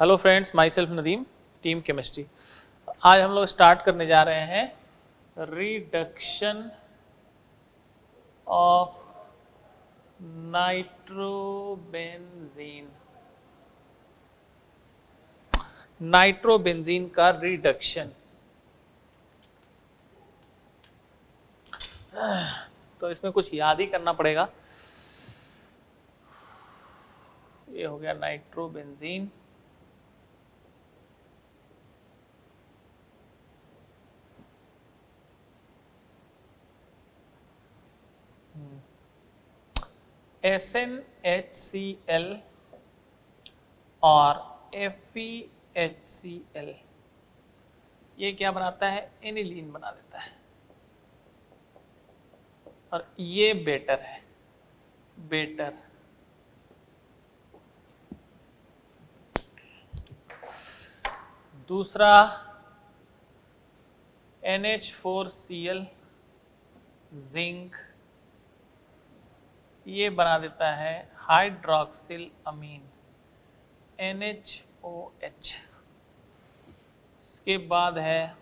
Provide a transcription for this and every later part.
Hello friends, my self Nadeem, team chemistry. आज हम लोग स्टार्ट करने जा रहे हैं रिडक्शन ऑफ नाइट्रोबेंजीन। नाइट्रोबेंजीन का रिडक्शन। तो इसमें कुछ याद ही करना पड़ेगा। ये हो गया नाइट्रोबेंजीन। SnHCl और FeHCl ये क्या बनाता है? एनिलीन बना देता है। और ये बेटर है, बेटर। दूसरा NH4Cl जिंक, ये बना देता है हाइड्रोक्सिल अमीन NHOH। इसके बाद है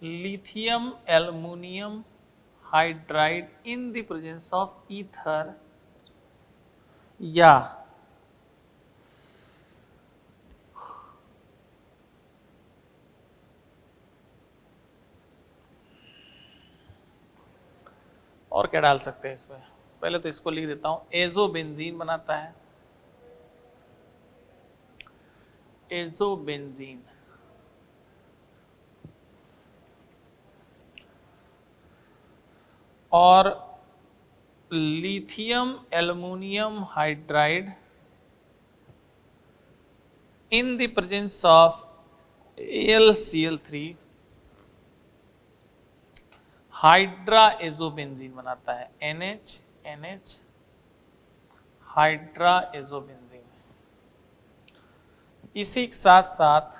lithium aluminium hydride in the presence of ether या और क्या डाल सकते हैं इसमें? पहले तो इसको लिख देता हूं। एजोबेंजीन बनाता है, एजोबेंजीन। और lithium aluminium hydride in the presence of AlCl3 hydra azobenzene बनाता है NH हाइड्रा एजोबेंजीन। इसी के साथ साथ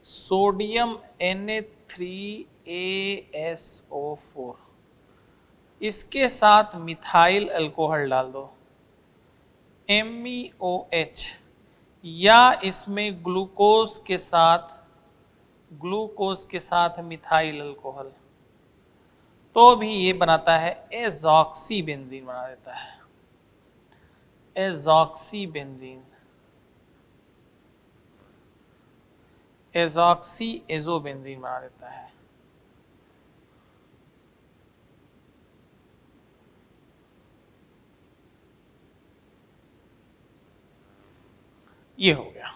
सोडियम Na3ASO4, इसके साथ मिथाइल अल्कोहल डाल दो MEOH, या इसमें ग्लूकोज के साथ मिथाइल अल्कोहल, तो भी ये बनाता है एजॉक्सी बेंजीन बना देता है। एजॉक्सी बेंजीन, एजॉक्सी एजोबेंजीन बना देता है। ये हो गया।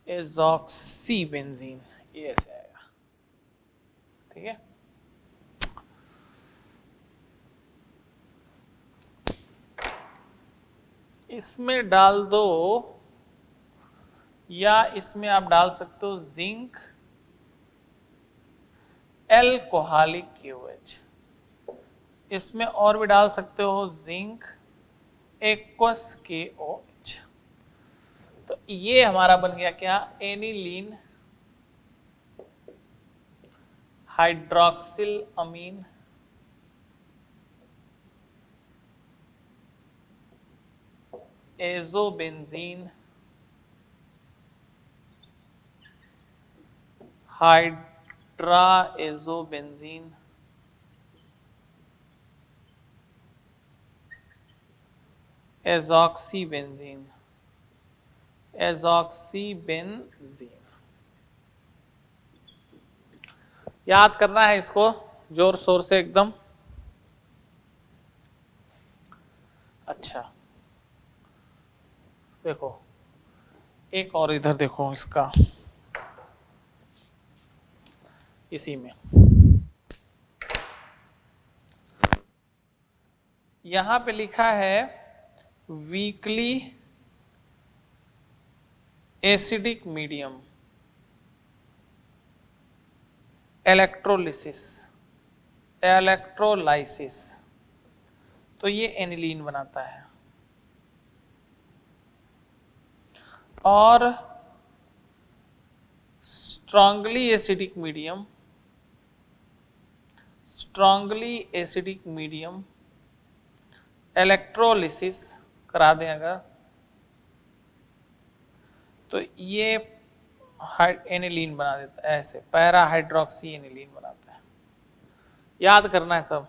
एजॉक्सी बेंजीन, ये ऐसे आएगा। ठीक है। इसमें डाल दो, या इसमें आप डाल सकते हो जिंक एल्कोहलिक KOH। इसमें और भी डाल सकते हो जिंक एक्वस KOH। तो ये हमारा बन गया क्या? एनिलीन हाइड्रोक्सिल अमीन एजोबेंजीन हाइड्रा एजोबेंजीन एजॉक्सीबेंजीन, एजॉक्सीबेंजीन। याद करना है इसको जोर शोर से एकदम। अच्छा, देखो एक और इधर देखो इसका, इसी में यहां पे लिखा है वीकली एसिडिक मीडियम इलेक्ट्रोलाइसिस, तो ये एनिलीन बनाता है। और strongly acidic medium strongly acidic medium electrolysis करा दें अगर, तो ये एनिलीन बना देता है, ऐसे पैरा हाइड्रोक्सी एनिलीन बनाता है। याद करना है सब।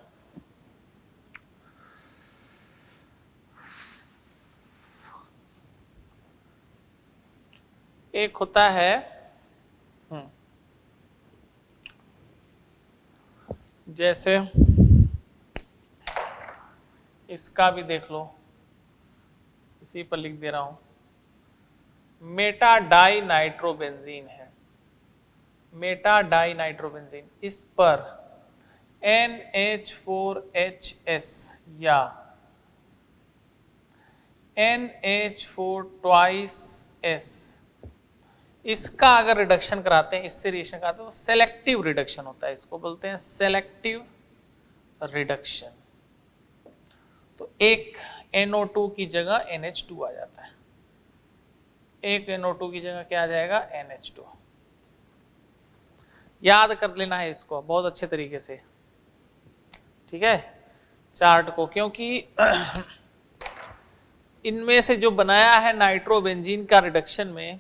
एक होता है जैसे इसका भी देख लो, इसी पर लिख दे रहा हूं, मेटा डाई नाइट्रोबेंजीन है, मेटा डाई नाइट्रोबेंजीन, इस पर NH4HS या NH4 ट्वाइस S, इसका अगर रिडक्शन कराते हैं, इससे रिएक्शन कराते हैं तो सेलेक्टिव रिडक्शन होता है, इसको बोलते हैं सेलेक्टिव रिडक्शन। तो एक NO2 की जगह NH2 आ जाता है, एक NO2 की जगह क्या आ जाएगा, NH2। याद कर लेना है इसको बहुत अच्छे तरीके से, ठीक है, चार्ट को, क्योंकि इनमें से जो बनाया है नाइट्रोबेंजीन का रिडक्शन में,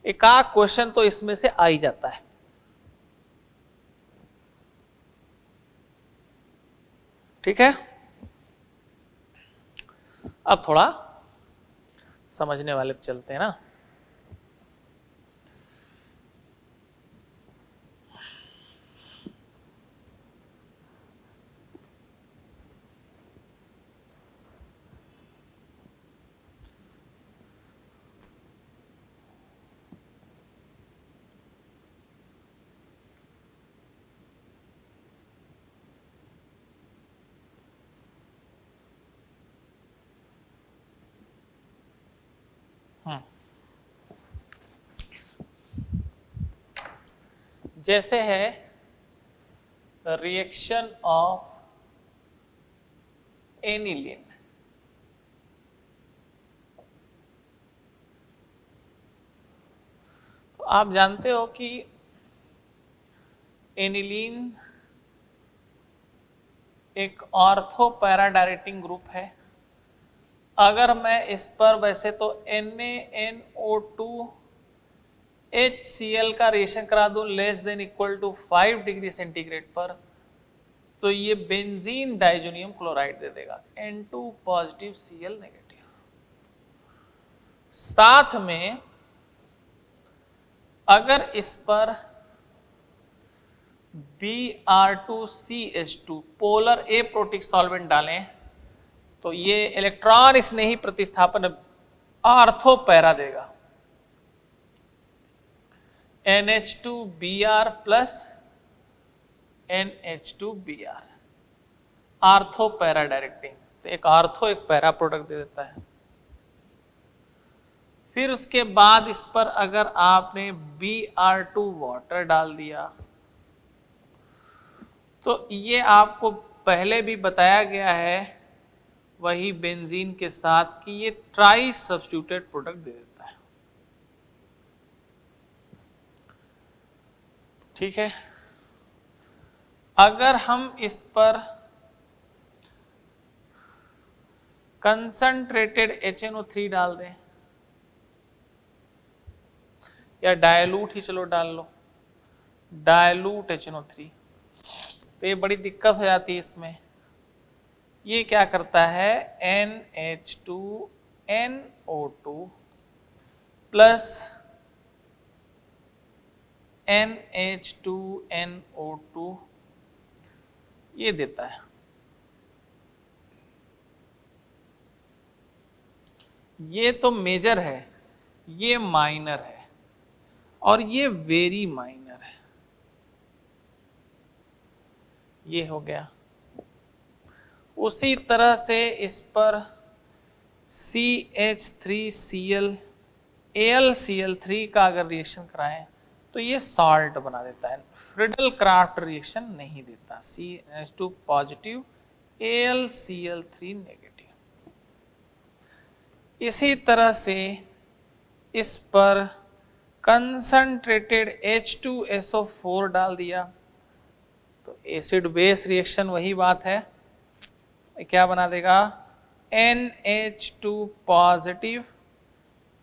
एक आध क्वेश्चन तो इसमें से आ ही जाता है। ठीक है, अब थोड़ा समझने वाले पे चलते हैं ना। जैसे है रिएक्शन ऑफ एनिलीन, तो आप जानते हो कि एनिलीन एक ऑर्थो पैरा डायरेक्टिंग ग्रुप है। अगर मैं इस पर वैसे तो NaNO2HCl का रिएक्शन करा दूं less than equal to 5 degree centigrade पर, तो ये बेंजीन डाइजोनियम क्लोराइड दे देगा, N2 पॉजिटिव Cl नेगेटिव। साथ में अगर इस पर Br2CH2 पोलर एप्रोटिक सॉल्वेंट डालें तो ये इलेक्ट्रॉन स्नेही प्रतिस्थापन आर्थो पैरा देगा, NH2Br plus NH2Br, ortho para directing, तो एक आर्थो एक पैरा प्रोडक्ट दे देता है। फिर उसके बाद इस पर अगर आपने Br2 वाटर डाल दिया तो ये आपको पहले भी बताया गया है वही बेंजीन के साथ कि ये ट्राई सब्स्टिट्यूटेड प्रोडक्ट दे देता है। ठीक है, अगर हम इस पर कंसंट्रेटेड HNO3 डाल दें या डायलूट ही चलो डाल लो, डायलूट HNO3, तो ये बड़ी दिक्कत हो जाती है इसमें। ये क्या करता है, NH2NO2 प्लस NH2NO2 ये देता है। ये तो मेजर है, ये माइनर है, और ये वेरी माइनर है। ये हो गया। उसी तरह से इस पर CH3Cl AlCl3 का अगर रिएक्शन कराएं तो ये सॉल्ट बना देता है, फ्रिडल क्राफ्ट रिएक्शन नहीं देता, CH2 पॉजिटिव AlCl3 नेगेटिव। इसी तरह से इस पर कंसंट्रेटेड H2SO4 डाल दिया तो एसिड बेस रिएक्शन वही बात है, क्या बना देगा, NH2 positive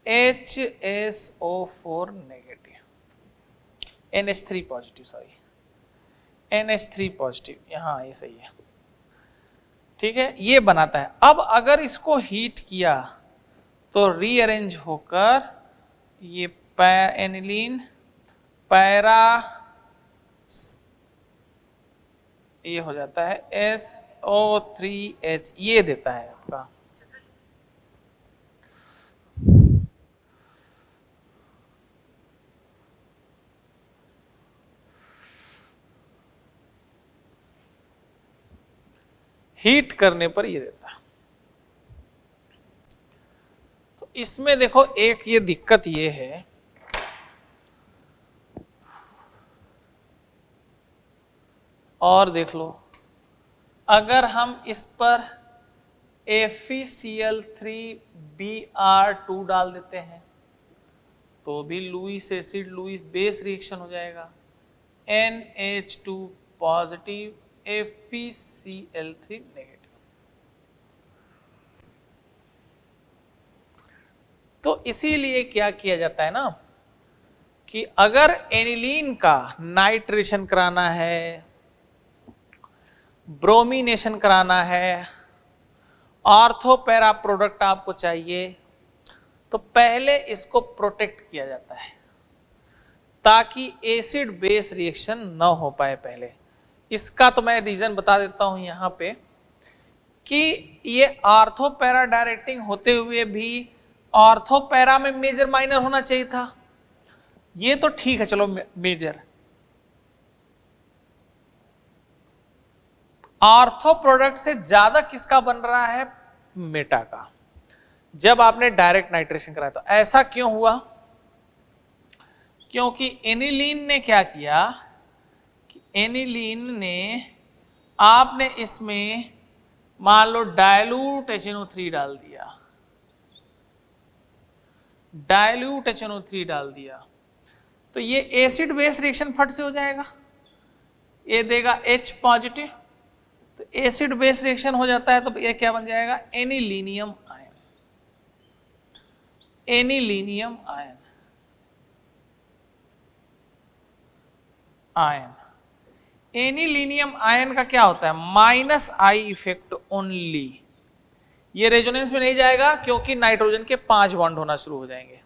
HSO4 negative, NH3 positive, sorry NH3 positive, यहाँ ये सही है, ठीक है, ये बनाता है। अब अगर इसको हीट किया तो रीअरेंज होकर ये एनिलीन पैरा, ये हो जाता है SO3H, ये देता है आपका। हीट करने पर ये देता है। तो इसमें देखो एक ये दिक्कत ये है, और देख लो, अगर हम इस पर FeCl3Br2 डाल देते हैं तो भी Lewis acid Lewis base reaction हो जाएगा, NH2 पॉजिटिव FeCl3 नेगेटिव। तो इसीलिए क्या किया जाता है ना कि अगर एनिलीन का नाइट्रेशन कराना है, ब्रोमिनेशन कराना है, ऑर्थो पैरा प्रोडक्ट आपको चाहिए, तो पहले इसको प्रोटेक्ट किया जाता है ताकि एसिड बेस रिएक्शन न हो पाए पहले। इसका तो मैं रीजन बता देता हूं यहां पे कि ये ऑर्थो पैरा डायरेक्टिंग होते हुए भी ऑर्थो पैरा में मेजर माइनर होना चाहिए था, ये तो ठीक है, चलो मेजर। ऑर्थो प्रोडक्ट से ज्यादा किसका बन रहा है, मेटा का, जब आपने डायरेक्ट नाइट्रेशन कराया। तो ऐसा क्यों हुआ, क्योंकि एनिलीन ने क्या किया कि एनिलीन ने, आपने इसमें मान लो डायलूट HNO3 डाल दिया, डायल्यूट HNO3 डाल दिया, तो ये एसिड बेस रिएक्शन फट से हो जाएगा, ये देगा H पॉजिटिव, तो एसिड बेस रिएक्शन हो जाता है, तो ये क्या बन जाएगा, anilinium ion, anilinium ion, ion. Anilinium ion का क्या होता है, माइनस आई इफेक्ट ओनली, ये रेजोनेंस में नहीं जाएगा क्योंकि नाइट्रोजन के 5 बॉन्ड होना शुरू हो जाएंगे,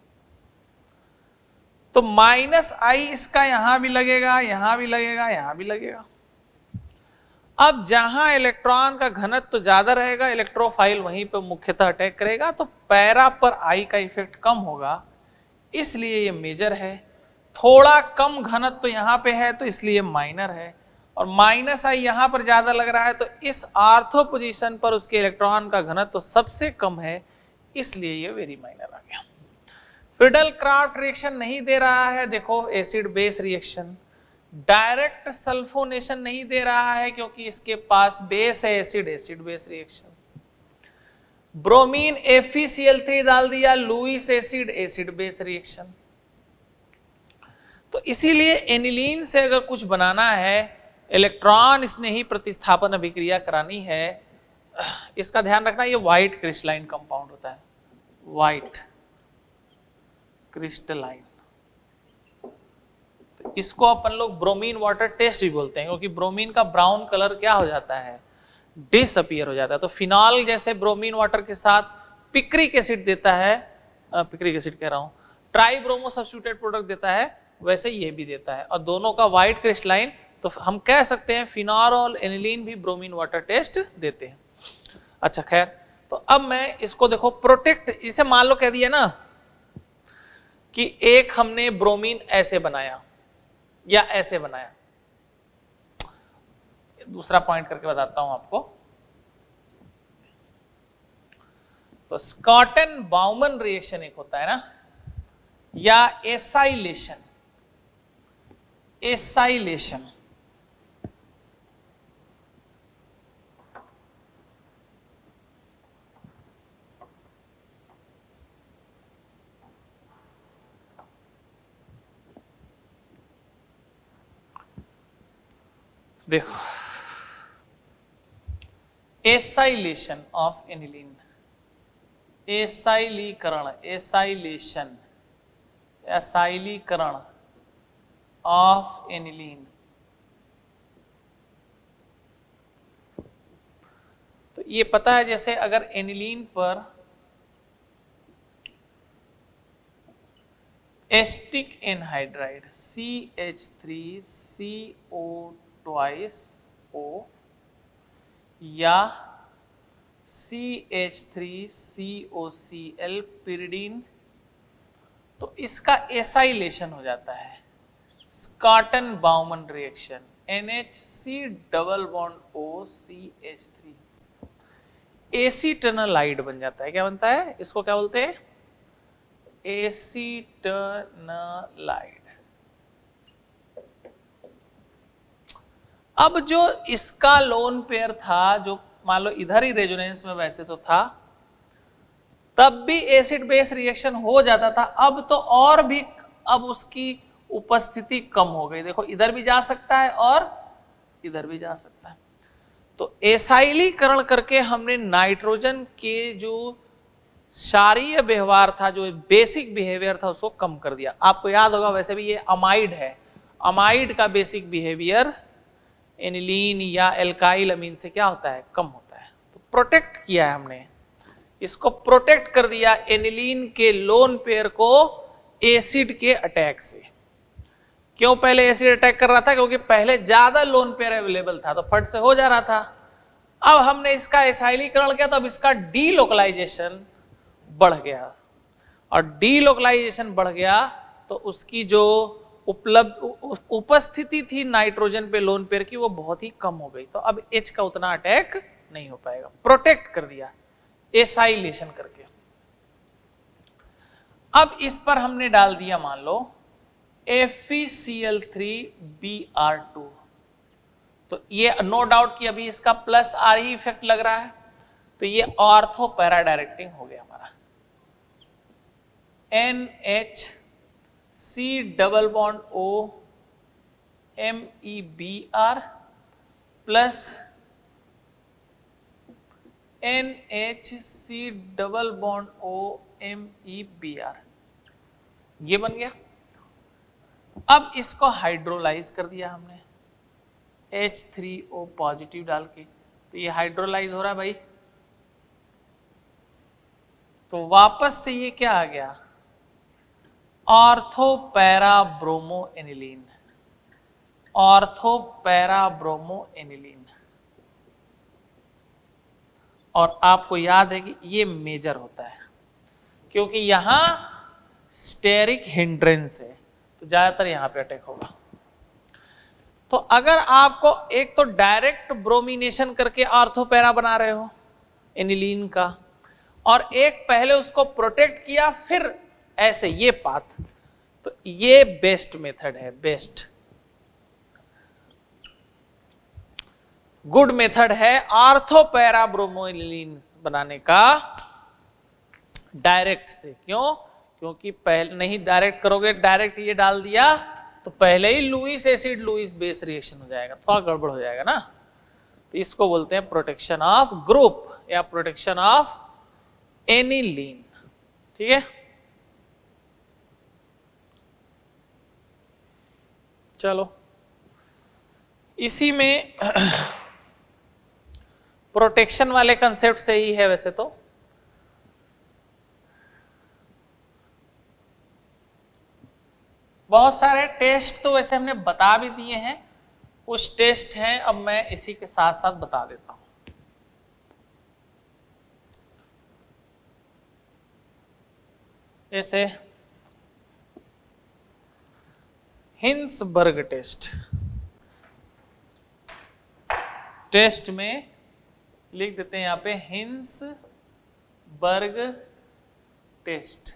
तो माइनस आई इसका यहां भी लगेगा, यहां भी लगेगा, यहां भी लगेगा। अब जहां इलेक्ट्रॉन का घनत्व तो ज्यादा रहेगा, इलेक्ट्रोफाइल वहीं पर मुख्यतः अटैक करेगा, तो पैरा पर आई का इफेक्ट कम होगा, इसलिए ये मेजर है। थोड़ा कम घनत्व तो यहां पे है, तो इसलिए माइनर है, और माइनस आई यहां पर ज्यादा लग रहा है, तो इस आर्थो पोजीशन पर उसके इलेक्ट्रॉन का घनत्व तो सबसे कम है, इसलिए ये वेरी माइनर आ गया। फिडल क्राफ्ट रिएक्शन नहीं दे रहा है, देखो acid base reaction, direct sulphonation नहीं दे रहा है क्योंकि इसके पास बेस है acid, acid base reaction. Bromine FeCl3 डाल दिया, Lewis acid, acid base reaction. तो इसीलिए एनिलीन से अगर कुछ बनाना है, इलेक्ट्रॉन इसने ही प्रतिस्थापन अभिक्रिया करानी है, इसका ध्यान रखना, ये व्हाइट क्रिस्टलाइन कंपाउंड होता है, व्हाइट क्रिस्टलाइन। तो इसको अपन लोग ब्रोमीन वाटर टेस्ट भी बोलते हैं, क्योंकि ब्रोमीन का ब्राउन कलर क्या हो जाता है, डिसअपीयर हो जाता है। तो फिनॉल जैसे ब्रोमीन वाटर के साथ पिक्रिक एसिड देता है, पिक्रिक एसिड कह रहा हूं, ट्राइब्रोमो सब्स्टिट्यूटेड प्रोडक्ट देता है, वैसे ये भी देता है, और दोनों का व्हाइट क्रिस्टलाइन, तो हम कह सकते हैं फिनॉल और एनिलीन भी ब्रोमीन वाटर टेस्ट देते हैं। अच्छा खैर, तो अब मैं इसको देखो प्रोटेक्ट, इसे मान लो कह दिया ना कि एक हमने ब्रोमीन ऐसे बनाया या ऐसे बनाया, दूसरा पॉइंट करके बताता हूं आपको। तो स्कॉटन बाउमन रिएक्शन एक होता है ना, या एसाइलेशन, एसाइलेशन, देखो, एसाइलेशन ऑफ एनिलीन, एसाइलीकरण, एसाइलेशन, एसाइलीकरण ऑफ एनिलीन। तो ये पता है, जैसे अगर एनिलीन पर एस्टिक एनहाइड्राइड CH3CO2O या CH3COCl पिरिडीन, तो इसका एसाइलेशन हो जाता है, स्कॉटन Bowman reaction, NHC double bond OCH3 एसीटर्नलाइड बन जाता है। क्या बनता है? इसको क्या बोलते हैं? एसीटर्नलाइड। अब जो इसका लोन पेयर था, जो मान लो इधर ही रेजोनेंस में वैसे तो था, तब भी एसिड बेस रिएक्शन हो जाता था। अब तो और भी, अब उसकी उपस्थिति कम हो गई। देखो, इधर भी जा सकता है और इधर भी जा सकता है। तो एसाइलीकरण करके हमने नाइट्रोजन के जो क्षारीय व्यवहार था, जो बेसिक बिहेवियर था, उसको कम कर दिया। आपको याद होगा, वैसे भी ये अमाइड है, अमाइड का बेसिक बिहेवियर एनिलीन या एल्काइल अमीन से क्या होता है? कम होता है। तो प्रोटेक्ट किया है हमने, इसको प्रोटेक्ट कर दिया एनिलीन के लोन पेयर को एसिड के अटैक से। क्यों पहले एसिड अटैक कर रहा था? क्योंकि पहले ज्यादा लोन पेयर अवेलेबल था, तो फट से हो जा रहा था। अब हमने इसका एसाइलीकरण किया, तो अब इसका डीलोकलाइजेशन बढ़ गया, और डीलोकलाइजेशन बढ़ गया तो उसकी जो उपस्थिति थी नाइट्रोजन पे लोन पेयर की, वो बहुत ही कम हो गई। तो अब H का उतना अटैक नहीं हो पाएगा, प्रोटेक्ट कर दिया एसाइलेशन करके। अब इस पर हमने डाल दिया, मान लो FeCl3Br2, तो ये नो डाउट कि अभी इसका प्लस R ही इफेक्ट लग रहा है, तो ये ऑर्थो पैरा डायरेक्टिंग हो गया हमारा। NHC double bond O MEBr plus NHC double bond O MEBr, ये बन गया। अब इसको हाइड्रोलाइज कर दिया हमने H3O पॉजिटिव डाल के, तो ये हाइड्रोलाइज हो रहा है भाई। तो वापस से ये क्या आ गया? Ortho para bromo aniline, ortho para bromo aniline. और आपको याद है कि ये मेजर होता है, क्योंकि यहां स्टेरिक हिंड्रेंस है, तो ज्यादातर यहां पे अटैक होगा। तो अगर आपको एक तो डायरेक्ट ब्रोमिनेशन करके ऑर्थोपैरा बना रहे हो एनिलीन का, और एक पहले उसको प्रोटेक्ट किया फिर ऐसे, ये पाथ, तो ये बेस्ट मेथड है, बेस्ट गुड मेथड है ऑर्थोपैरा ब्रोमोएनिलीन बनाने का डायरेक्ट से। क्यों? क्योंकि पहले नहीं डायरेक्ट करोगे, डायरेक्ट ये डाल दिया तो पहले ही Lewis acid Lewis base reaction हो जाएगा, थोड़ा गड़बड़ हो जाएगा ना। तो इसको बोलते हैं प्रोटेक्शन ऑफ ग्रुप या प्रोटेक्शन ऑफ एनिलीन। ठीक है, चलो इसी में प्रोटेक्शन वाले कंसेप्ट से ही है वैसे तो। बहुत सारे टेस्ट तो वैसे हमने बता भी दिए हैं, कुछ टेस्ट हैं अब मैं इसी के साथ साथ बता देता हूं। जैसे हिंसबर्ग टेस्ट, टेस्ट में लिख देते हैं यहां पे हिंसबर्ग टेस्ट।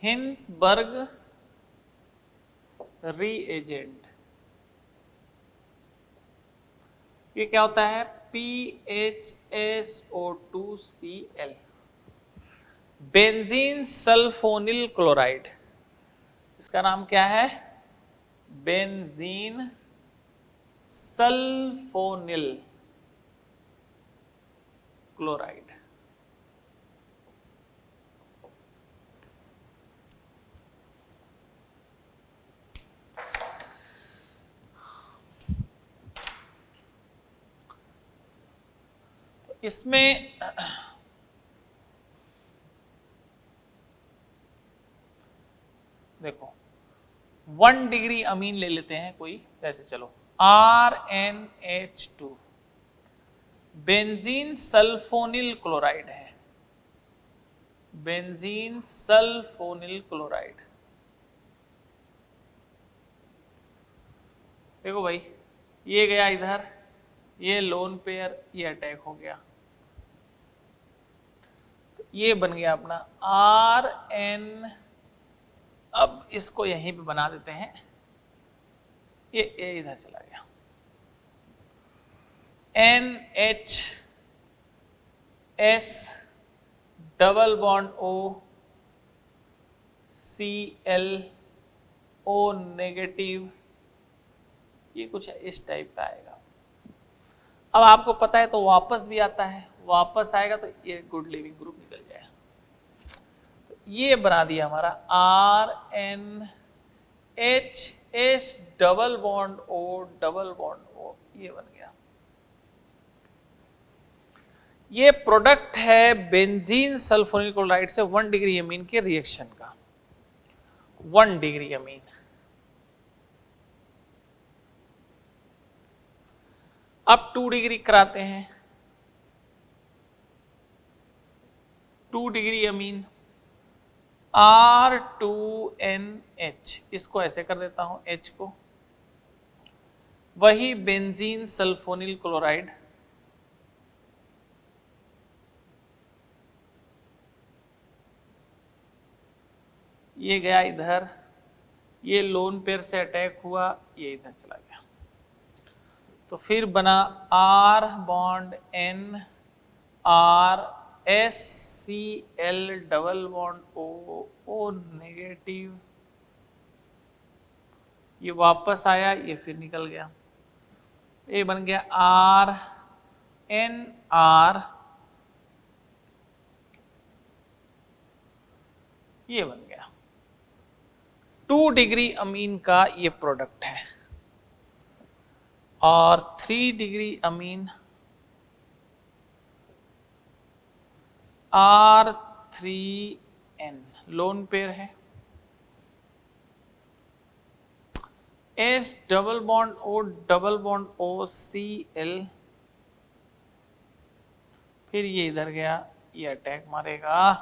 हिंसबर्ग रीएजेंट, ये क्या होता है? PHSO2Cl, बेंजीन सल्फोनिल क्लोराइड, इसका नाम क्या है? Benzene sulphonyl chloride. इसमें देखो 1 डिग्री अमीन ले लेते हैं कोई, जैसे चलो RnH2 बेंजीन सल्फोनिल क्लोराइड है, बेंजीन सल्फोनिल क्लोराइड। देखो भाई, ये गया इधर, ये लोन पेयर, ये अटैक हो गया, तो ये बन गया अपना Rn। अब इसको यहीं पे बना देते हैं, ये इधर चला गया, NHS double bond O Cl O negative, ये कुछ इस टाइप का आएगा। अब आपको पता है तो वापस भी आता है, वापस आएगा तो ये गुड लिविंग ग्रुप निकल जाएगा। तो ये बना दिया हमारा RnHS डबल बॉन्ड O, ये बन गया। ये प्रोडक्ट है बेंजीन सल्फोनिल क्लोराइड से 1 डिग्री अमीन के रिएक्शन का, 1 डिग्री अमीन। अब 2 डिग्री कराते हैं, 2 डिग्री अमीन R2NH, इसको ऐसे कर देता हूं H को, वही बेंजीन सल्फोनिल क्लोराइड, ये गया इधर, ये लोन पेयर से अटैक हुआ, ये इधर चला गया, तो फिर बना R bond N R S Cl double bond O negative, ये वापस आया, ये फिर निकल गया, ये बन गया RnR, ये बन गया 2 डिग्री अमीन का ये प्रोडक्ट है। और 3 degree amine R3N lone pair है, S double bond O Cl, फिर ये इधर गया, ये अटैक मारेगा,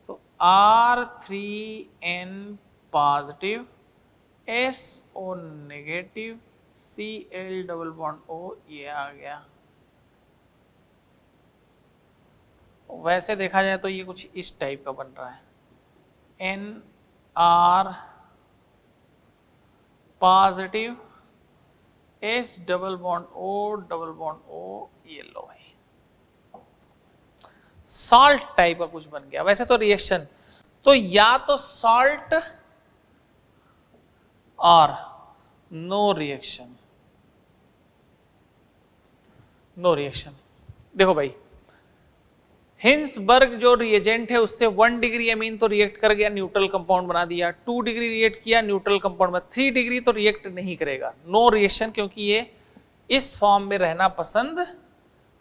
तो R3N positive SO negative Cl double bond O, ये आ गया। वैसे देखा जाए तो ये कुछ इस टाइप का बन रहा है, NR positive S double bond O, ये लो भाई, सॉल्ट टाइप का कुछ बन गया। वैसे तो रिएक्शन तो या तो सॉल्ट और नो रिएक्शन, नो रिएक्शन। देखो भाई, हिंसबर्ग जो रिएजेंट है उससे 1 डिग्री अमीन तो रिएक्ट कर गया, न्यूट्रल कंपाउंड बना दिया, 2 डिग्री रिएक्ट किया न्यूट्रल कंपाउंड में, 3 डिग्री तो रिएक्ट नहीं करेगा, नो रिएक्शन, क्योंकि ये इस फॉर्म में रहना पसंद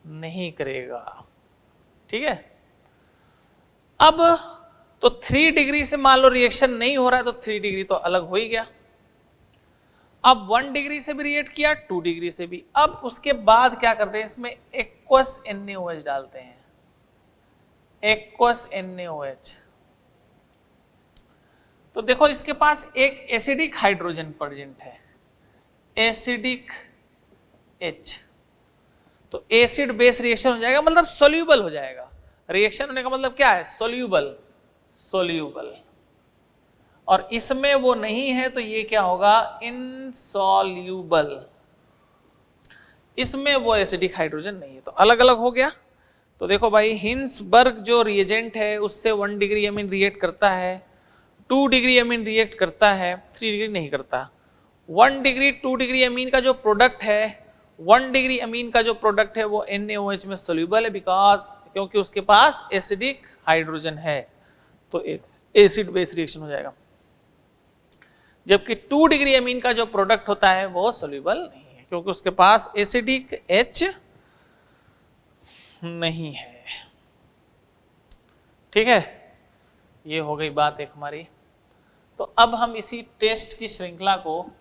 नहीं करेगा। ठीक है, अब तो 3 डिग्री से मान लो रिएक्शन नहीं हो रहा है तो 3 डिग्री तो अलग हो ही गया। अब 1 डिग्री से भी रिएक्ट किया, 2 डिग्री से भी। अब उसके बाद क्या करते हैं, इसमें एक्वस NaOH डालते हैं, एक्वस NaOH। तो देखो इसके पास एक एसिडिक हाइड्रोजन प्रेजेंट है, एसिडिक H, तो एसिड बेस रिएक्शन हो जाएगा, मतलब सोल्यूबल हो जाएगा। रिएक्शन होने का मतलब क्या है, सोल्यूबल, सोल्यूबल। और इसमें वो नहीं है तो ये क्या होगा, इनसॉल्यूबल। इसमें वो एसिडिक हाइड्रोजन नहीं है, तो अलग अलग हो गया। तो देखो भाई, हिंसबर्ग जो रिएजेंट है उससे 1 डिग्री अमीन रिएक्ट करता है, 2 डिग्री अमीन रिएक्ट करता है, 3 डिग्री नहीं करता। 1 डिग्री 2 डिग्री अमीन का जो प्रोडक्ट है, 1 डिग्री अमीन का जो प्रोडक्ट है वो NaOH में सोल्यूबल है, बिकॉज क्योंकि उसके पास एसिडिक हाइड्रोजन है, तो एक एसिड बेस रिएक्शन हो जाएगा। जबकि 2 डिग्री अमीन का जो प्रोडक्ट होता है वो सोल्यूबल नहीं है, क्योंकि उसके पास एसिडिक H नहीं है। ठीक है, ये हो गई बात एक हमारी। तो अब हम इसी टेस्ट की श्रृंखला को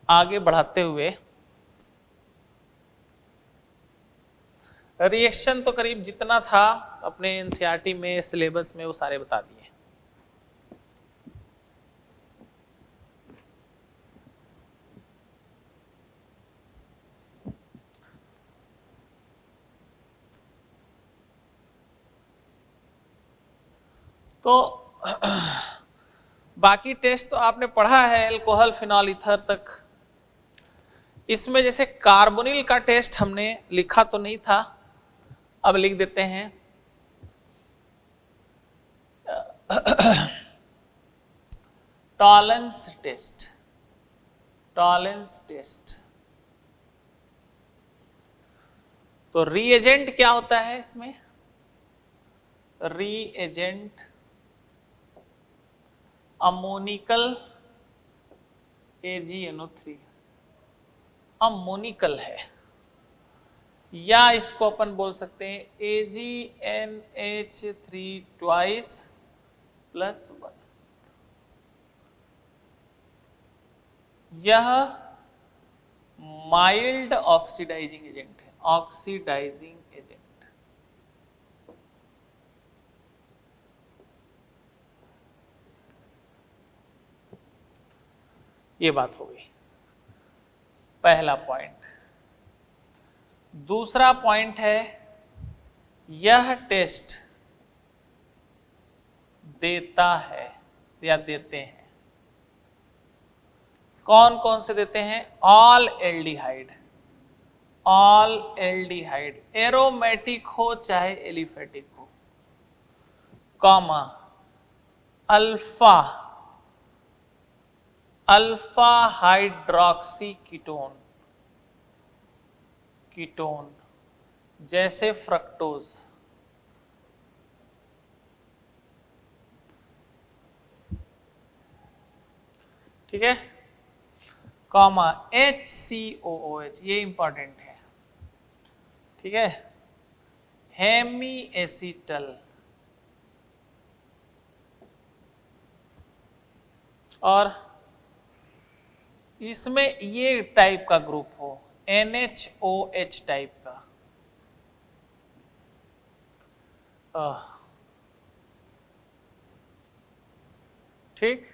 आगे बढ़ाते हुए, रिएक्शन तो करीब जितना था अपने एनसीईआरटी में सिलेबस में वो सारे बता दिए। तो बाकी टेस्ट तो आपने पढ़ा है अल्कोहल फिनॉल ईथर तक। इसमें जैसे कार्बोनिल का टेस्ट हमने लिखा तो नहीं था, अब लिख देते हैं। Tollens test, Tollens test. तो रीएजेंट क्या होता है इसमें? रीएजेंट अमोनिकल AgNO3 अमोनिकल है, या इसको अपन बोल सकते हैं AgNH3 ट्वाइस प्लस 1। यह माइल्ड ऑक्सीडाइजिंग एजेंट है, ऑक्सीडाइजिंग एजेंट। ये बात हो गई पहला पॉइंट। दूसरा पॉइंट है, यह टेस्ट देता है या देते हैं, कौन कौन से देते हैं? All aldehyde, all aldehyde, aromatic हो चाहे एलिफेटिक हो, comma alpha, alpha hydroxy ketone, ketone जैसे फ्रक्टोज, ठीक है, कॉमा HCOOH, ये इंपॉर्टेंट है, ठीक है, हेमी एसिटल, और इसमें ये टाइप का ग्रुप हो NHOH टाइप का, ठीक।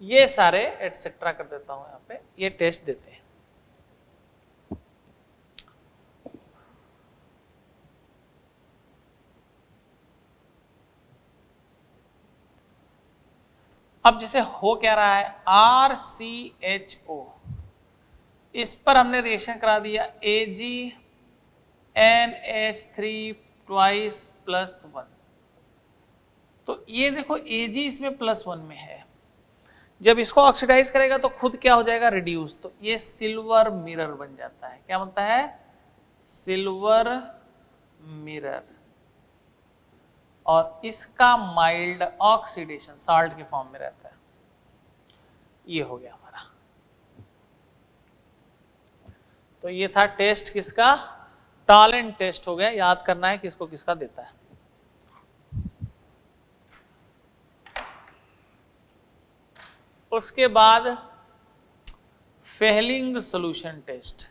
ये सारे एटसेट्रा कर देता हूं यहां पे, ये टेस्ट देते हैं। अब जैसे हो क्या रहा है, RCHO, इस पर हमने रिएक्शन करा दिया AgNH3 ट्वाइस प्लस 1। तो ये देखो Ag इसमें +1 में है, जब इसको ऑक्सीडाइज करेगा तो खुद क्या हो जाएगा? रिड्यूस। तो ये सिल्वर मिरर बन जाता है। क्या बनता है? Silver mirror. और इसका माइल्ड ऑक्सीडेशन साल्ट के फॉर्म में रहता है। ये हो गया हमारा। तो ये था टेस्ट किसका? टॉलेंट टेस्ट हो गया। याद करना है किसको किसका देता है। उसके बाद Fehling solution test.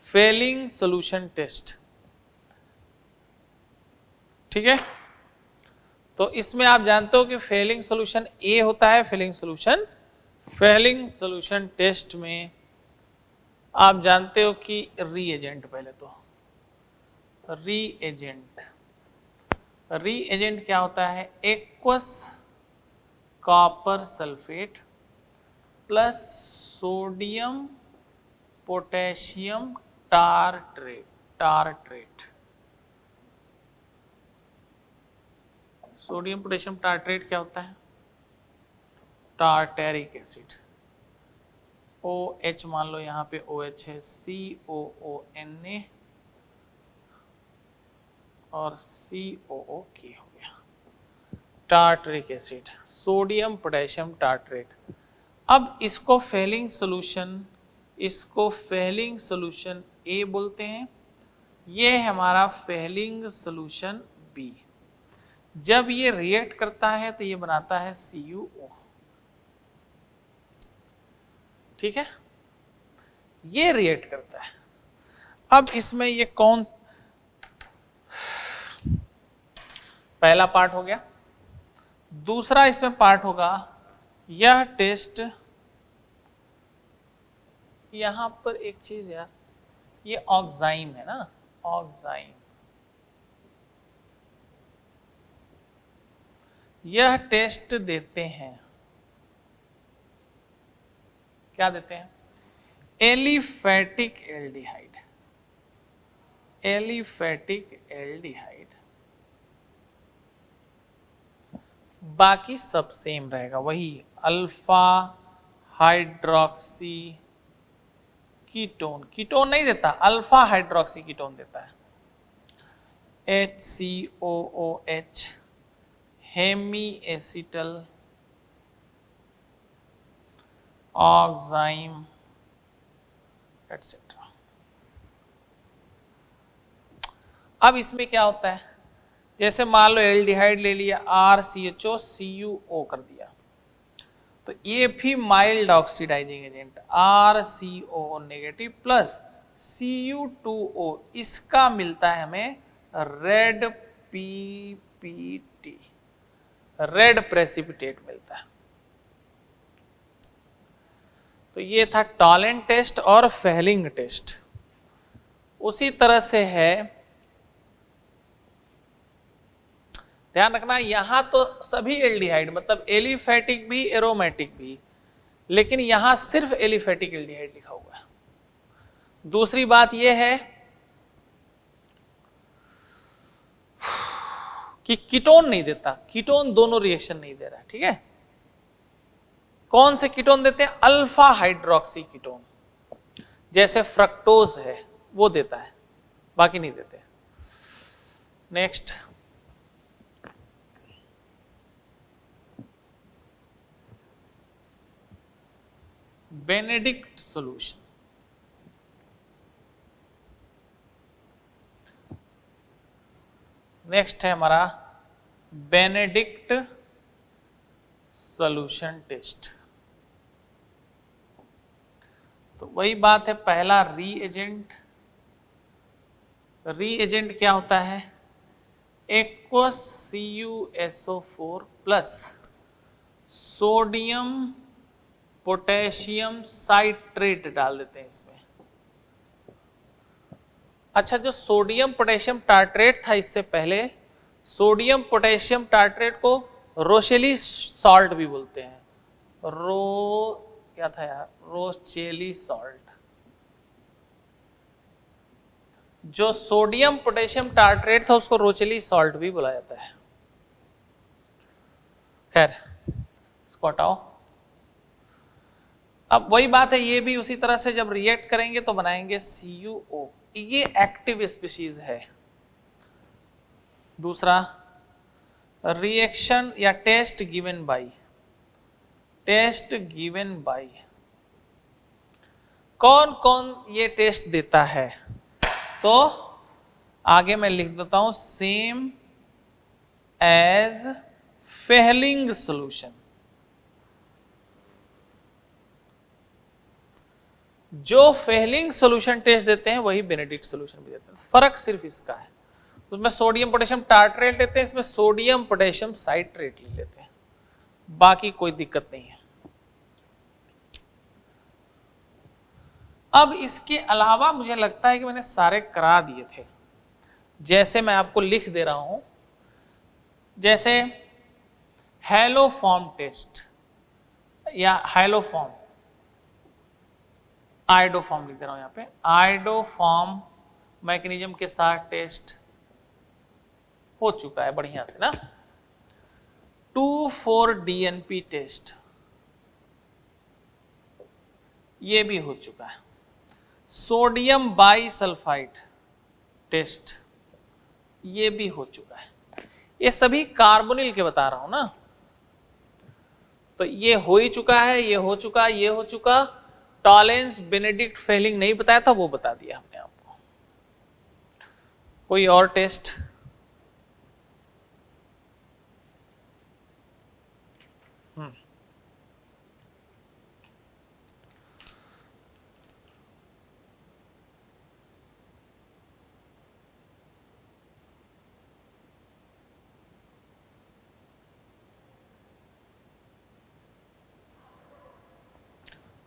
Fehling solution test, ठीक है। तो इसमें आप जानते हो कि फेलिंग सॉल्यूशन ए होता है, Fehling solution. Fehling solution test में आप जानते हो कि रीएजेंट, पहले तो रीएजेंट, रीएजेंट क्या होता है? Aqueous copper sulphate plus sodium potassium tartrate. Sodium potassium tartrate क्या होता है? Tartaric acid. OH मान लो यहाँ पे OH है, COONA और COOK हो गया, tartaric acid, sodium potassium tartrate. अब इसको फेलिंग सोल्यूशन A बोलते हैं, ये है हमारा फेलिंग सोल्यूशन B। जब ये रिएक्ट करता है तो ये बनाता है CuO, ठीक है, ये रिएक्ट करता है। अब इसमें ये कौन, पहला पार्ट हो गया। दूसरा इसमें पार्ट होगा, यह टेस्ट, यहां पर एक चीज यार, ये ऑक्साइम है ना, ऑक्साइम, यह टेस्ट देते हैं, क्या देते हैं? Aliphatic aldehyde. एलिफेटिक एल्डिहाइड, बाकी सब सेम रहेगा, वही अल्फा हाइड्रोक्सी कीटोन, कीटोन नहीं देता, अल्फा हाइड्रोक्सी कीटोन देता है, HCOOH, hemiacetal oxime etcetera. अब इसमें क्या होता है, जैसे मान लो एल्डिहाइड ले लिया, RCHO CuO कर दिया, तो ये भी mild oxidising agent RCOO negative plus Cu2O, इसका मिलता है हमें रेड PPT, रेड प्रेसिपिटेट मिलता है। तो ये था टॉलेंट टेस्ट और फेलिंग टेस्ट। उसी तरह से है, ध्यान रखना यहां तो सभी एल्डिहाइड, मतलब एलिफेटिक भी एरोमेटिक भी, लेकिन यहां सिर्फ एलिफेटिक एल्डिहाइड लिखा हुआ है। दूसरी बात यह है कि कीटोन नहीं देता, कीटोन दोनों रिएक्शन नहीं दे रहा है, ठीक है। कौन से कीटोन देते हैं? अल्फा हाइड्रोक्सी कीटोन, जैसे फ्रक्टोज है वो देता है, बाकी नहीं देते। Next, Benedict solution. नेक्स्ट है हमारा बेनेडिक्ट सॉल्यूशन टेस्ट। तो वही बात है, पहला रीएजेंट, रीएजेंट क्या होता है? Aqueous CuSO4 plus sodium potassium citrate डाल देते हैं इसमें। अच्छा, जो सोडियम पोटेशियम टार्ट्रेट था इससे पहले, सोडियम पोटेशियम टार्ट्रेट को रोशेली सॉल्ट भी बोलते हैं, क्या था यार, रोचेली सॉल्ट। जो सोडियम पोटेशियम टार्ट्रेट था उसको रोचेली सॉल्ट भी बोला जाता है। खैर, इसको हटाओ। अब वही बात है, ये भी उसी तरह से जब रिएक्ट करेंगे तो बनाएंगे CuO, ये एक्टिव स्पीशीज है। दूसरा, रिएक्शन या test given by, test given by, कौन कौन ये टेस्ट देता है? तो आगे मैं लिख देता हूं, सेम एज फेलिंग सॉल्यूशन। जो फेलिंग सॉल्यूशन टेस्ट देते हैं वही बेनेडिक्ट सॉल्यूशन भी देते हैं, फर्क सिर्फ इसका है। उसमें सोडियम पोटेशियम टार्ट्रेट लेते हैं, इसमें सोडियम पोटेशियम साइट्रेट ले लेते हैं, बाकी कोई दिक्कत नहीं है। अब इसके अलावा मुझे लगता है कि मैंने सारे करा दिए थे, जैसे मैं आपको लिख दे रहा हूं, जैसे हैलोफॉर्म टेस्ट या हैलोफॉर्म, आइडोफॉर्म लिख दे रहा हूं यहां पे, आइडोफॉर्म मैकेनिज्म के साथ टेस्ट हो चुका है बढ़िया से ना। 2,4-DNP टेस्ट ये भी हो चुका है। सोडियम बाईसल्फाइड टेस्ट ये भी हो चुका है। ये सभी कार्बोनिल के बता रहा हूं ना, तो ये हो ही चुका है, ये हो चुका, ये हो चुका। टॉलेंस बेनेडिक्ट फेलिंग नहीं बताया था, वो बता दिया हमने आपको। कोई और टेस्ट?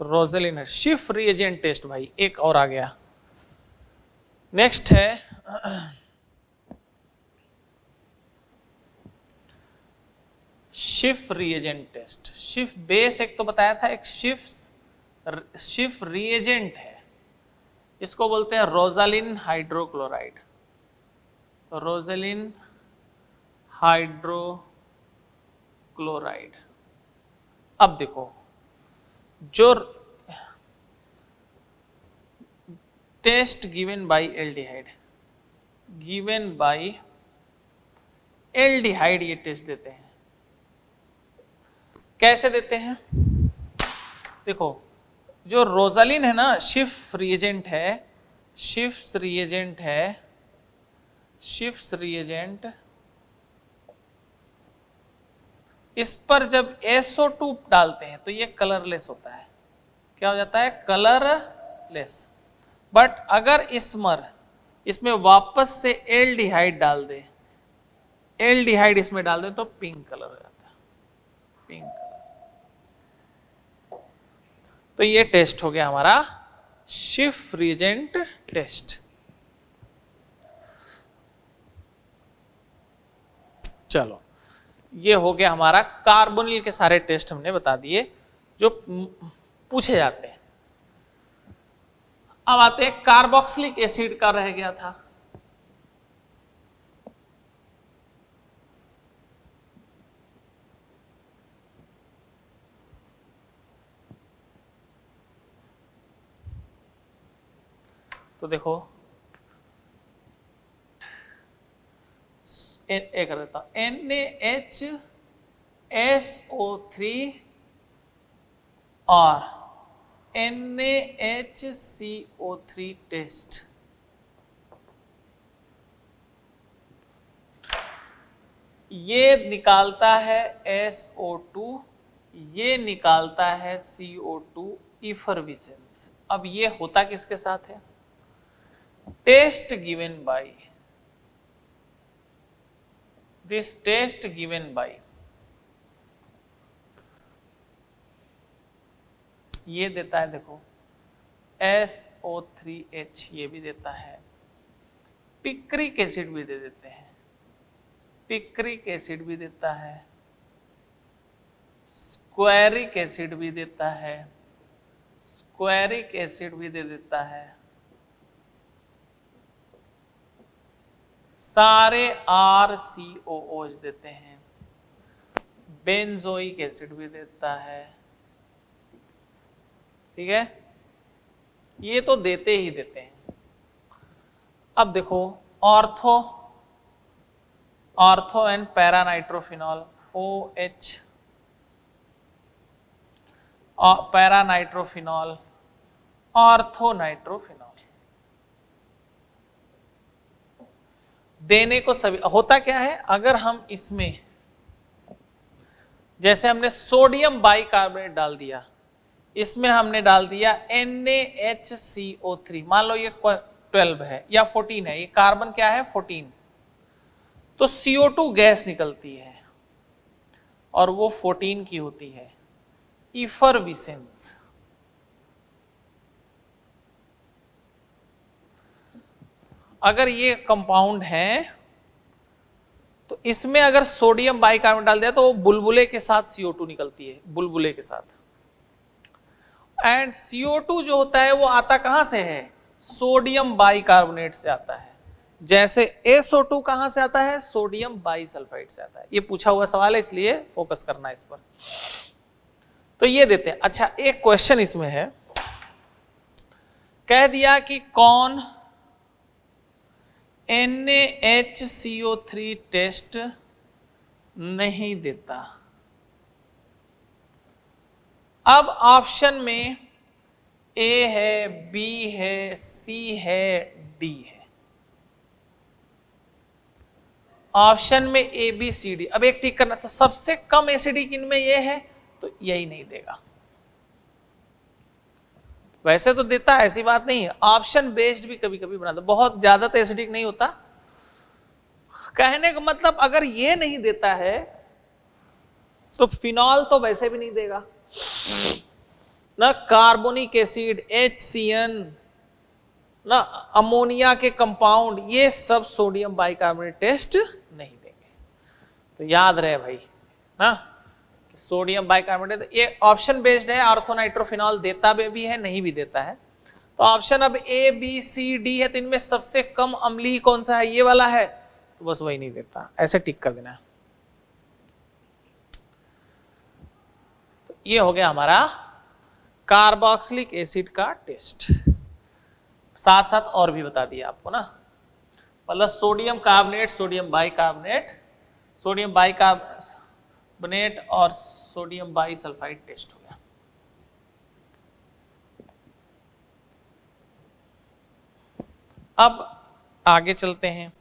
रोजेलिन शिफ रिएजेंट टेस्ट, भाई एक और आ गया। नेक्स्ट है Schiff reagent test. Schiff base एक तो बताया था, एक शिफ रिएजेंट है, इसको बोलते हैं रोजालिन हाइड्रोक्लोराइड, रोजेलिन हाइड्रोक्लोराइड। अब देखो, जो test given by aldehyde, given by aldehyde ये टेस्ट देते हैं। कैसे देते हैं? देखो, जो रोजालिन है ना, शिफ्ट रिएजेंट है, शिफ्ट रिएजेंट है, शिफ्ट रिएजेंट, इस पर जब SO2 डालते हैं तो ये कलरलेस होता है। क्या हो जाता है? कलरलेस। बट अगर इसमें वापस से एल्डिहाइड डाल दे, एल्डिहाइड इसमें डाल दे, तो पिंक कलर हो जाता है, पिंक कलर। तो ये टेस्ट हो गया हमारा शिफ रिएजेंट टेस्ट। चलो, ये हो गया हमारा कार्बोनिल के सारे टेस्ट हमने बता दिए जो पूछे जाते हैं। अब आते हैं कार्बोक्सिलिक एसिड का, रह गया था। तो देखो, एक कर देता हूं, NaHSO3 और NaHCO3 टेस्ट। ये निकालता है SO2, ये निकालता है CO2 इफरविसेंस। अब ये होता किसके साथ है? Test given by, this test given by, ये देता है, देखो SO3H, ये भी देता है, पिक्रिक एसिड भी दे देते हैं, पिक्रिक एसिड भी देता है, स्क्वेरिक एसिड भी देता है, स्क्वेरिक एसिड भी दे देता है, सारे RCOOH देते हैं, बेंजोइक एसिड भी देता है। ठीक है, ये तो देते ही देते हैं। अब देखो, ortho and paranitrophenol, OH, paranitrophenol, orthonitrophenol देने को सभी। होता क्या है, अगर हम इसमें जैसे हमने सोडियम बाइकार्बोनेट डाल दिया, इसमें हमने डाल दिया NaHCO3, मान लो ये 12 है या 14 है, ये कार्बन क्या है 14, तो CO2 गैस निकलती है और वो 14 की होती है, इफरविसेंस। अगर ये कंपाउंड है तो इसमें अगर सोडियम बाइकार्बोनेट डाल दिया तो वो बुलबुले के साथ CO2 निकलती है, बुलबुले के साथ। एंड CO2 जो होता है वो आता कहां से है, सोडियम बाइकार्बोनेट से आता है। जैसे SO2 कहां से आता है, सोडियम बाइसल्फाइड से आता है। ये पूछा हुआ सवाल है इसलिए फोकस करना है इस पर। तो ये देते हैं। अच्छा, एक क्वेश्चन इसमें है, कह दिया कि कौन NaHCO3 टेस्ट नहीं देता। अब ऑप्शन में A है, B है, C है, D है। ऑप्शन में A B C D। अब एक टिक करना, तो सबसे कम एसिडिक इनमें ये है तो यही नहीं देगा। वैसे तो देता है, ऐसी बात नहीं है, ऑप्शन बेस्ड भी कभी कभी बनाता, बहुत ज्यादा तो एसिडिक नहीं होता। कहने का मतलब अगर ये नहीं देता है तो फिनॉल तो वैसे भी नहीं देगा ना, कार्बोनिक एसिड HCN ना, अमोनिया के कंपाउंड, ये सब सोडियम बाइकार्बोनेट टेस्ट नहीं देंगे। तो याद रहे भाई ना, सोडियम बाइकार्बोनेट ये ऑप्शन बेस्ड है, ऑर्थोनाइट्रोफिनॉल देता भी है, नहीं भी देता है। तो ऑप्शन अब A B C D है, तो इनमें सबसे कम अम्लीय कौन सा है, ये वाला है, तो बस वही नहीं देता, ऐसे टिक कर देना। तो ये हो गया हमारा कार्बोक्सिलिक एसिड का टेस्ट। साथ साथ और भी बता दिया आपको ना, मतलब sodium carbonate, sodium bicarbonate, sodium bicarbonate और सोडियम बाइसल्फाइड टेस्ट हो गया। अब आगे चलते हैं,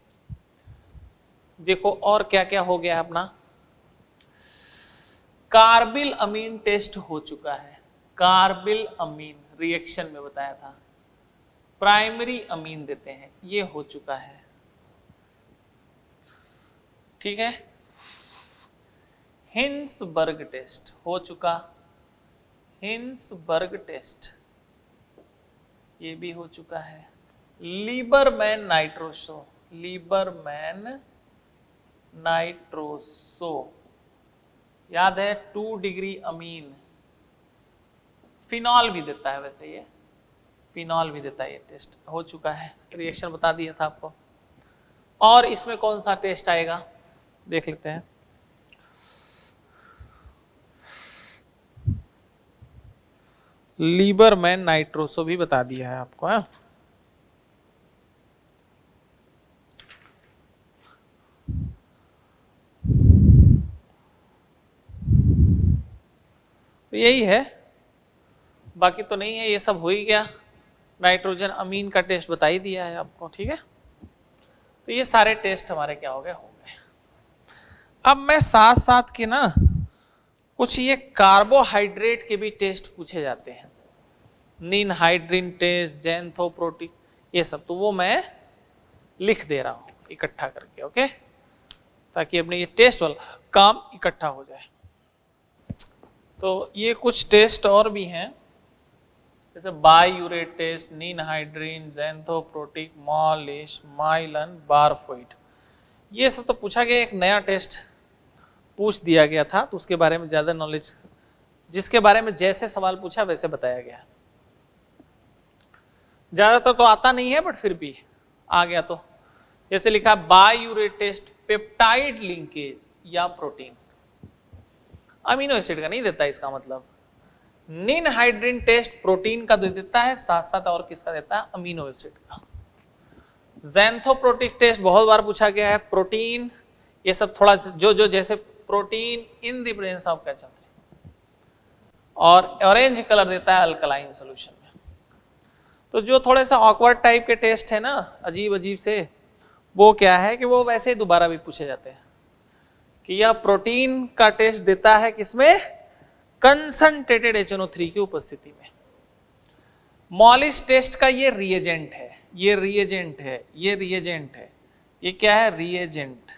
देखो और क्या क्या हो गया अपना। कार्बिल अमीन टेस्ट हो चुका है, कार्बिल अमीन रिएक्शन में बताया था, प्राइमरी अमीन देते हैं, ये हो चुका है, ठीक है। हिंसबर्ग टेस्ट हो चुका, हिंसबर्ग टेस्ट ये भी हो चुका है। लीबरमैन नाइट्रोसो, लीबरमैन नाइट्रोसो याद है, 2 डिग्री अमीन। फिनॉल भी देता है, वैसे ये फिनॉल भी देता है, ये टेस्ट हो चुका है, रिएक्शन बता दिया था आपको। और इसमें कौन सा टेस्ट आएगा देख लेते हैं। लीबरमैन नाइट्रोसो भी बता दिया है आपको, है? तो यही है, बाकी तो नहीं है, ये सब हो ही गया। नाइट्रोजन अमीन का टेस्ट बता ही दिया है आपको, ठीक है। तो ये सारे टेस्ट हमारे क्या हो गए, हो गए। अब मैं साथ साथ के ना कुछ ये कार्बोहाइड्रेट के भी टेस्ट पूछे जाते हैं, निनहाइड्रिन टेस्ट, ज़ैंथोप्रोटीन, ये सब, तो वो मैं लिख दे रहा हूं इकट्ठा करके, ओके, ताकि अपने ये टेस्ट वाला काम इकट्ठा हो जाए। तो ये कुछ टेस्ट और भी हैं, जैसे biuret test, ninhydrin, xanthoproteic, Molisch, Millon, Barfoed, ये सब तो पूछा गया। एक नया टेस्ट पूछ दिया गया था, तो उसके बारे में ज्यादा नॉलेज, जिसके बारे में जैसे सवाल पूछा वैसे बताया गया। ज्यादातर तो आता नहीं है, बट फिर भी आ गया। तो जैसे लिखा बायूरेट टेस्ट पेप्टाइड लिंकेज या प्रोटीन, अमीनो एसिड का नहीं देता, इसका मतलब निनहाइड्रिन टेस्ट प्रोटीन का देता है, साथ साथ और किसका देता है, अमीनो एसिड का। ज़ैंथोप्रोटिक टेस्ट बहुत बार पूछा गया है, प्रोटीन, ये सब थोड़ा जो जैसे protein in the presence of KCl3, और ऑरेंज कलर देता है अल्कलाइन सॉल्यूशन में। तो जो थोड़े सा ऑकवर्ड टाइप के टेस्ट है ना, अजीब अजीब से, वो क्या है कि वो वैसे ही दोबारा भी पूछे जाते हैं कि यह प्रोटीन का टेस्ट देता है किसमें, कंसंट्रेटेड HNO3 की उपस्थिति में। मॉलिश टेस्ट का ये रिएजेंट है, ये रिएजेंट है, ये रिएजेंट है, ये क्या है, रिएजेंट,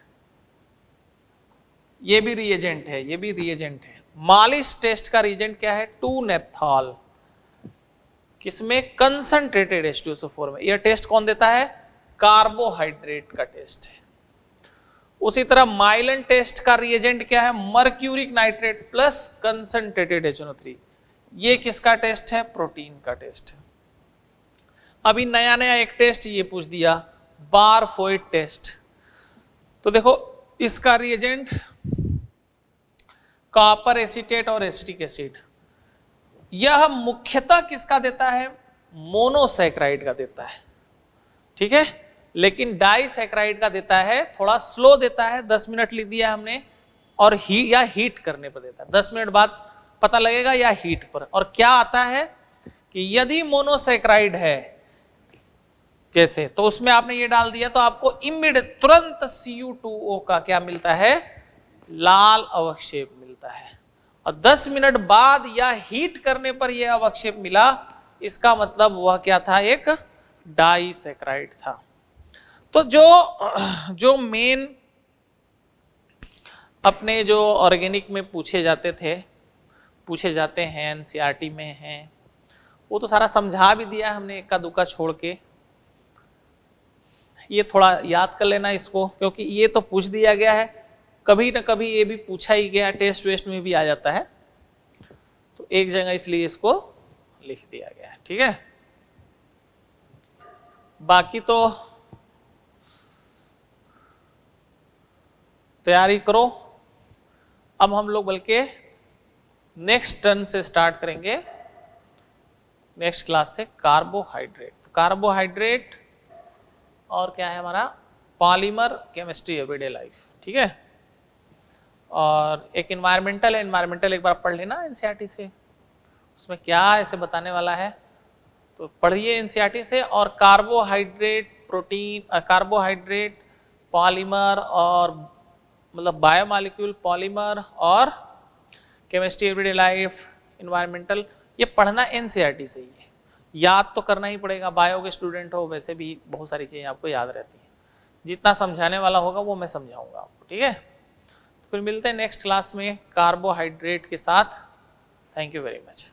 ये भी रिएजेंट है, ये भी रिएजेंट है। मॉलिश टेस्ट का रिएजेंट क्या है, 2-नेप्थॉल, किसमें, कंसंट्रेटेड H2SO4 में। यह टेस्ट कौन देता है, कार्बोहाइड्रेट का टेस्ट है। उसी तरह माइलन टेस्ट का रिएजेंट क्या है, mercuric nitrate plus concentrated HNO3। ये किसका टेस्ट है, प्रोटीन का टेस्ट है। अभी नया नया एक टेस्ट ये पूछ दिया, बारफोइट टेस्ट। तो देखो इसका रिएजेंट कॉपर एसीटेट और एसिटिक एसिड। यह मुख्यतः किसका देता है, मोनोसैकराइड का देता है, ठीक है। लेकिन डाइसैकराइड का देता है, थोड़ा स्लो देता है, 10 मिनट लिख दिया हमने, और या हीट करने पर देता है, 10 मिनट बाद पता लगेगा, या हीट पर। और क्या आता है कि यदि मोनोसैकराइड है जैसे, तो उसमें आपने ये डाल दिया तो आपको इमीडिएट तुरंत Cu2O का क्या मिलता है, लाल अवक्षेप मिलता है। और 10 मिनट बाद या हीट करने पर यह अवक्षेप मिला, इसका मतलब वह क्या था, एक डाइसैकराइड था। तो जो मेन अपने जो ऑर्गेनिक में पूछे जाते हैं, एनसीईआरटी में हैं, वो तो सारा समझा भी दिया हमने, इक्का दुक्का छोड़ के। ये थोड़ा याद कर लेना इसको, क्योंकि ये तो पूछ दिया गया है, कभी ना कभी ये भी पूछा ही गया, टेस्ट वेस्ट में भी आ जाता है, तो एक जगह इसलिए इसको लिख दिया गया है, ठीक है। बाकी तो तैयारी करो। अब हम लोग बल्कि नेक्स्ट टर्न से स्टार्ट करेंगे, नेक्स्ट क्लास से कार्बोहाइड्रेट। तो कार्बोहाइड्रेट और क्या है हमारा, पॉलीमर केमिस्ट्री एवरीडे लाइफ, ठीक है। और एक इन्वायरमेंटल है, इन्वायरमेंटल एक बार पढ़ लेना एनसीईआरटी से, उसमें क्या ऐसे बताने वाला है, तो पढ़िए एनसीईआरटी से। और कार्बोहाइड्रेट, प्रोटीन, कार्बोहाइड्रेट, पॉलीमर और मतलब बायोमॉलिक्यूल, पॉलीमर और केमिस्ट्री एवरीडे लाइफ, इन्वायरमेंटल, ये पढ़ना एनसीईआरटी से ही है, याद तो करना ही पड़ेगा। बायो के स्टूडेंट हो, वैसे भी बहुत सारी चीजें आपको याद रहती हैं, जितना समझाने वाला होगा वो मैं समझाऊंगा आपको, ठीक है। तो फिर मिलते हैं नेक्स्ट क्लास में कार्बोहाइड्रेट के साथ। Thank you very much.